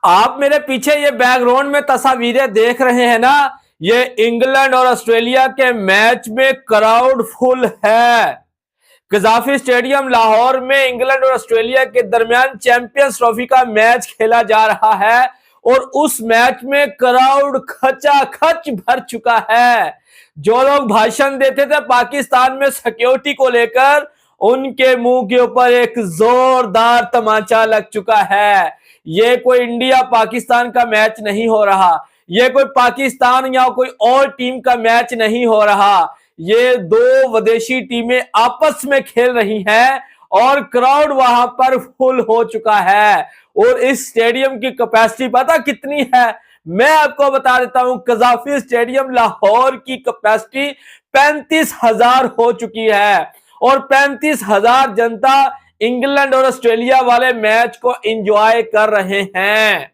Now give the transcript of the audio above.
आप मेरे पीछे ये बैकग्राउंड में तस्वीरें देख रहे हैं ना, ये इंग्लैंड और ऑस्ट्रेलिया के मैच में क्राउड फुल है। कजाफी स्टेडियम लाहौर में इंग्लैंड और ऑस्ट्रेलिया के दरमियान चैंपियंस ट्रॉफी का मैच खेला जा रहा है और उस मैच में क्राउड खचाखच भर चुका है। जो लोग भाषण देते थे पाकिस्तान में सिक्योरिटी को लेकर, उनके मुंह के ऊपर एक जोरदार तमाचा लग चुका है। ये कोई इंडिया पाकिस्तान का मैच नहीं हो रहा, ये कोई पाकिस्तान या कोई और टीम का मैच नहीं हो रहा, ये दो विदेशी टीमें आपस में खेल रही हैं और क्राउड वहां पर फुल हो चुका है। और इस स्टेडियम की कैपेसिटी पता कितनी है? मैं आपको बता देता हूं, कजाफी स्टेडियम लाहौर की कैपेसिटी 35,000 हो चुकी है और 35,000 जनता इंग्लैंड और ऑस्ट्रेलिया वाले मैच को एंजॉय कर रहे हैं।